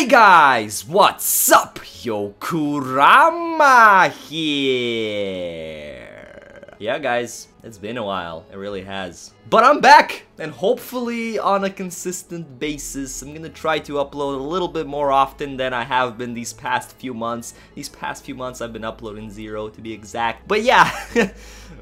Hey guys, what's up? Yokurama here. Yeah guys, it's been a while, it really has. But I'm back, and hopefully on a consistent basis. I'm gonna try to upload a little bit more often than I have been these past few months. These past few months I've been uploading Zero to be exact. But yeah,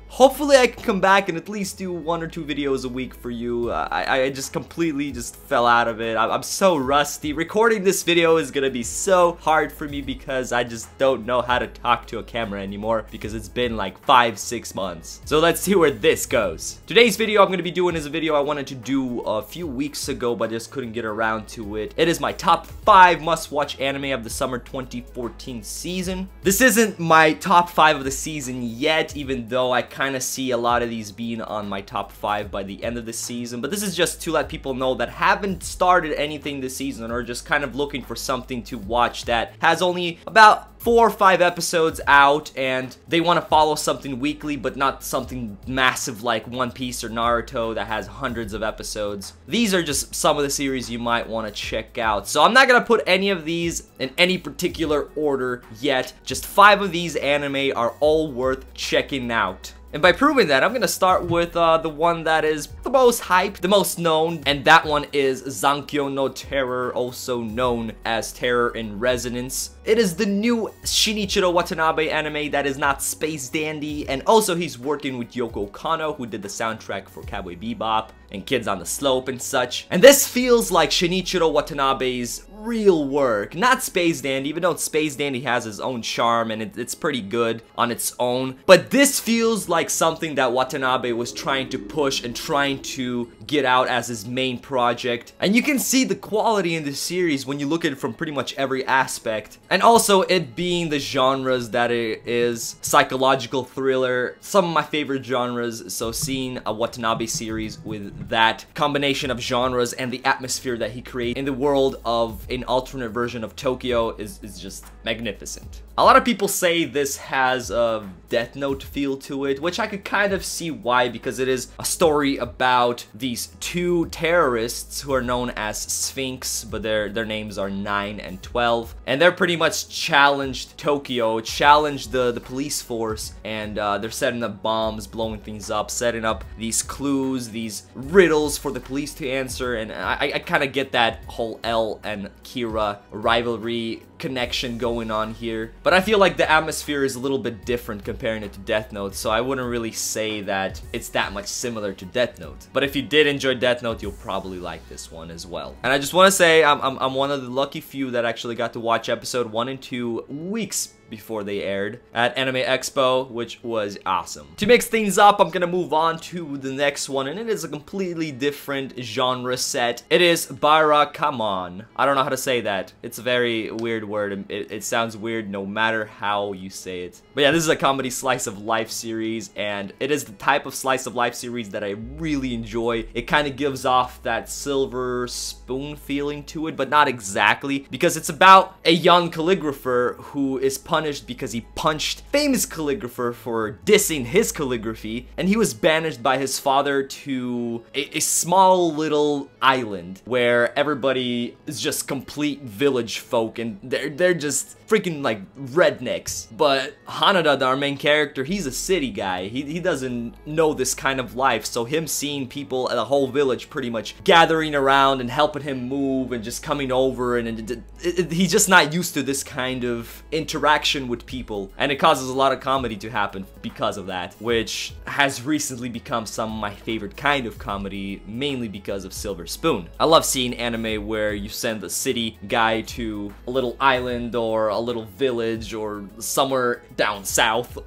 hopefully I can come back and at least do 1 or 2 videos a week for you. I just completely fell out of it. I'm so rusty. Recording this video is gonna be so hard for me because I just don't know how to talk to a camera anymore because it's been like 5-6 months. So let's see where this goes. Today's video I'm gonna be doing is a video I wanted to do a few weeks ago but just couldn't get around to it. It is my top 5 must-watch anime of the summer 2014 season. This isn't my top 5 of the season yet, even though I kind of see a lot of these being on my top 5 by the end of the season, but this is just to let people know that haven't started anything this season or just kind of looking for something to watch that has only about 4 or 5 episodes out and they want to follow something weekly but not something massive like One Piece or Naruto that has hundreds of episodes. These are just some of the series you might want to check out. So I'm not gonna put any of these in any particular order yet. Just 5 of these anime are all worth checking out. And by proving that, I'm gonna start with the one that is the most hyped, the most known, and that one is Zankyou no Terror, also known as Terror in Resonance. It is the new Shinichiro Watanabe anime that is not Space Dandy, and also he's working with Yoko Kanno, who did the soundtrack for Cowboy Bebop and Kids on the Slope and such. And this feels like Shinichiro Watanabe's real work, not Space Dandy, even though Space Dandy has his own charm and it's pretty good on its own. But this feels like something that Watanabe was trying to push and trying to get out as his main project. And you can see the quality in this series when you look at it from pretty much every aspect. And also it being the genres that it is, psychological thriller, some of my favorite genres. So seeing a Watanabe series with that combination of genres and the atmosphere that he created in the world of an alternate version of Tokyo is just magnificent. A lot of people say this has a Death Note feel to it, which I could kind of see why, because it is a story about these 2 terrorists who are known as Sphinx, but their names are 9 and 12, and they're pretty much challenged Tokyo, challenged the police force, and they're setting up bombs, blowing things up, setting up these clues, these riddles for the police to answer, and I kind of get that whole L and Kira rivalry connection going on here. But I feel like the atmosphere is a little bit different comparing it to Death Note, so I wouldn't really say that it's that much similar to Death Note. But if you did enjoy Death Note, you'll probably like this one as well. And I just want to say I'm one of the lucky few that actually got to watch episode 1 and 2 weeks before they aired at Anime Expo, which was awesome. To mix things up, I'm gonna move on to the next one, and it is a completely different genre set. It is Barakamon. I don't know how to say that. It's a very weird word. It sounds weird no matter how you say it. But yeah, this is a comedy slice of life series, and it is the type of slice of life series that I really enjoy. It kind of gives off that Silver Spoon feeling to it, but not exactly, because it's about a young calligrapher who is punished because he punched famous calligrapher for dissing his calligraphy, and he was banished by his father to a small little island where everybody is just complete village folk, and they're just freaking like rednecks. But Hanada, our main character, he's a city guy. He doesn't know this kind of life, so him seeing people at the whole village pretty much gathering around and helping him move and just coming over, and he's just not used to this kind of interaction with people, and it causes a lot of comedy to happen because of that, which has recently become some of my favorite kind of comedy, mainly because of Silver Spoon. I love seeing anime where you send the city guy to a little island or a little village or somewhere down south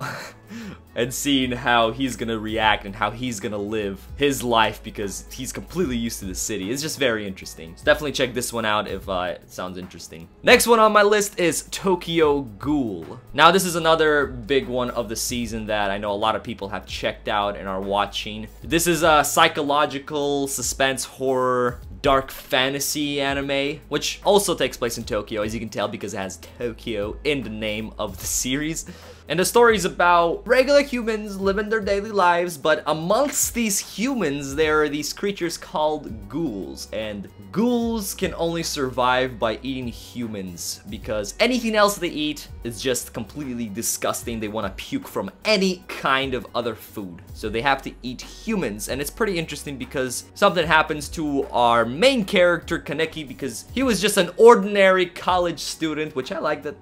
and seeing how he's gonna react and how he's gonna live his life because he's completely used to the city. It's just very interesting. So definitely check this one out if it sounds interesting. Next one on my list is Tokyo Ghoul. Now this is another big one of the season that I know a lot of people have checked out and are watching. This is a psychological suspense horror dark fantasy anime, which also takes place in Tokyo, as you can tell because it has Tokyo in the name of the series. And the story is about regular humans living their daily lives, but amongst these humans, there are these creatures called ghouls. And ghouls can only survive by eating humans because anything else they eat is just completely disgusting. They want to puke from any kind of other food. So they have to eat humans. And it's pretty interesting because something happens to our main character, Kaneki, because he was just an ordinary college student, which I like that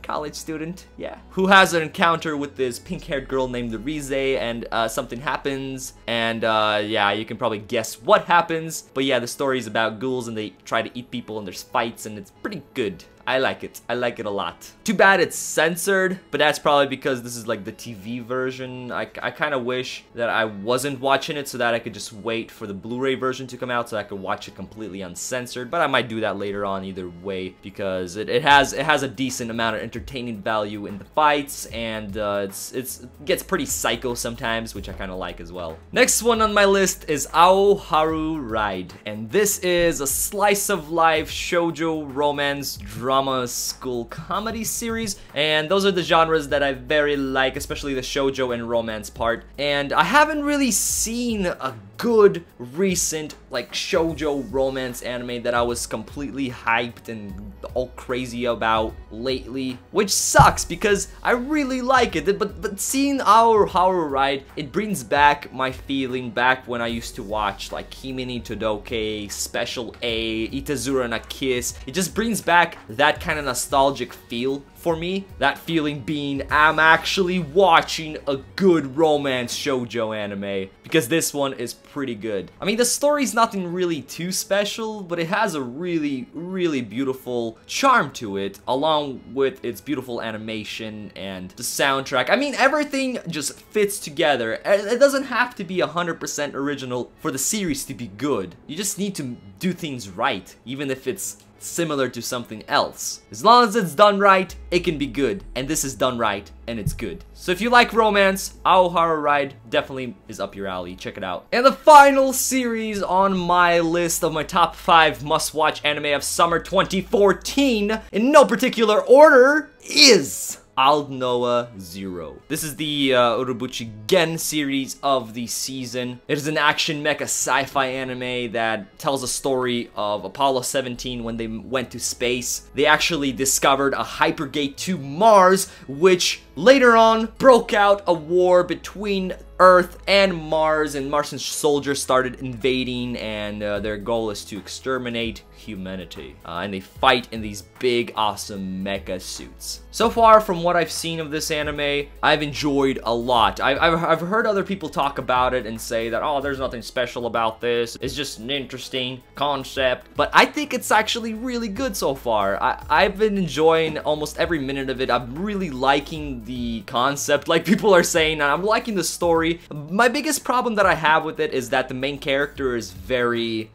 college student, yeah, who has an encounter with this pink-haired girl named Rize, and something happens, and yeah, you can probably guess what happens. But yeah, the story is about ghouls and they try to eat people and there's fights and it's pretty good. I like it. I like it a lot. Too bad it's censored, but that's probably because this is like the TV version. I kind of wish that I wasn't watching it so that I could just wait for the Blu-ray version to come out so I could watch it completely uncensored. But I might do that later on either way because it has a decent amount of entertaining value in the fights, and it gets pretty psycho sometimes, which I kind of like as well. Next one on my list is Haru Ride, and this is a slice of life shoujo romance drama school comedy series, and those are the genres that I very like, especially the shoujo and romance part. And I haven't really seen a good recent like shoujo romance anime that I was completely hyped and all crazy about lately, which sucks because I really like it. But seeing our Haru Ride, it brings back my feeling back when I used to watch like Kimi ni Todoke, Special A, Itazura na Kiss. It just brings back that kind of nostalgic feel for me. That feeling being I'm actually watching a good romance shoujo anime, because this one is pretty good. I mean, the story's nothing really too special, but it has a really, really beautiful charm to it, along with its beautiful animation and the soundtrack. I mean, everything just fits together. It doesn't have to be 100% original for the series to be good. You just need to do things right, even if it's similar to something else. As long as it's done right, it can be good. And this is done right, and it's good. So if you like romance, Haru Ride definitely is up your alley. Check it out. And the final series on my list of my top 5 must-watch anime of summer 2014, in no particular order, is Aldnoah.Zero. This is the Urobuchi Gen series of the season. It is an action mecha sci-fi anime that tells a story of Apollo 17 when they went to space. They actually discovered a hypergate to Mars, which later on broke out a war between Earth and Mars, and Martian soldiers started invading, and their goal is to exterminate humanity. And they fight in these big, awesome mecha suits. So far, from what I've seen of this anime, I've enjoyed a lot. I've heard other people talk about it and say that, oh, there's nothing special about this. It's just an interesting concept. But I think it's actually really good so far. I've been enjoying almost every minute of it. I'm really liking the concept, like people are saying, and I'm liking the story. My biggest problem that I have with it is that the main character is very...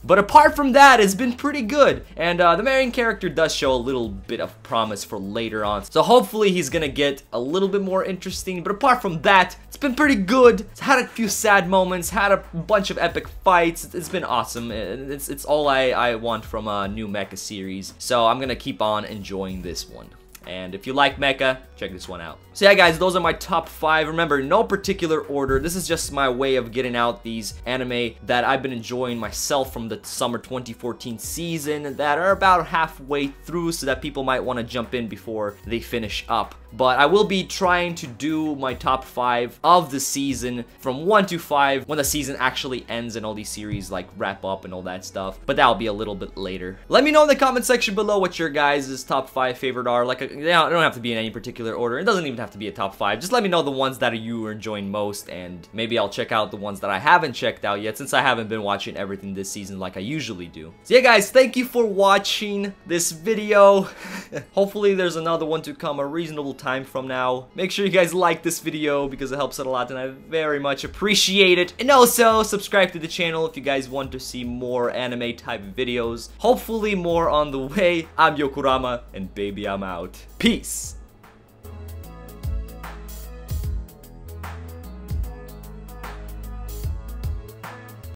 But apart from that, it's been pretty good. And the main character does show a little bit of promise for later on. So hopefully he's gonna get a little bit more interesting. But apart from that, it's been pretty good. It's had a few sad moments, had a bunch of epic fights. It's been awesome. It's all I want from a new mecha series. So I'm gonna keep on enjoying this one. And if you like mecha, check this one out. So yeah, guys, those are my top 5. Remember, no particular order. This is just my way of getting out these anime that I've been enjoying myself from the summer 2014 season that are about halfway through, so that people might want to jump in before they finish up. But I will be trying to do my top 5 of the season from 1 to 5 when the season actually ends and all these series like wrap up and all that stuff. But that'll be a little bit later. Let me know in the comment section below what your guys' top 5 favorite are. Like, they don't have to be in any particular order. It doesn't even have to be a top 5. Just let me know the ones that you are enjoying most, and maybe I'll check out the ones that I haven't checked out yet, since I haven't been watching everything this season like I usually do. So yeah, guys, thank you for watching this video. Hopefully there's another one to come a reasonable time from now. Make sure you guys like this video because it helps out a lot and I very much appreciate it. And also subscribe to the channel if you guys want to see more anime type videos. Hopefully more on the way. I'm Yokurama, and baby, I'm out. Peace.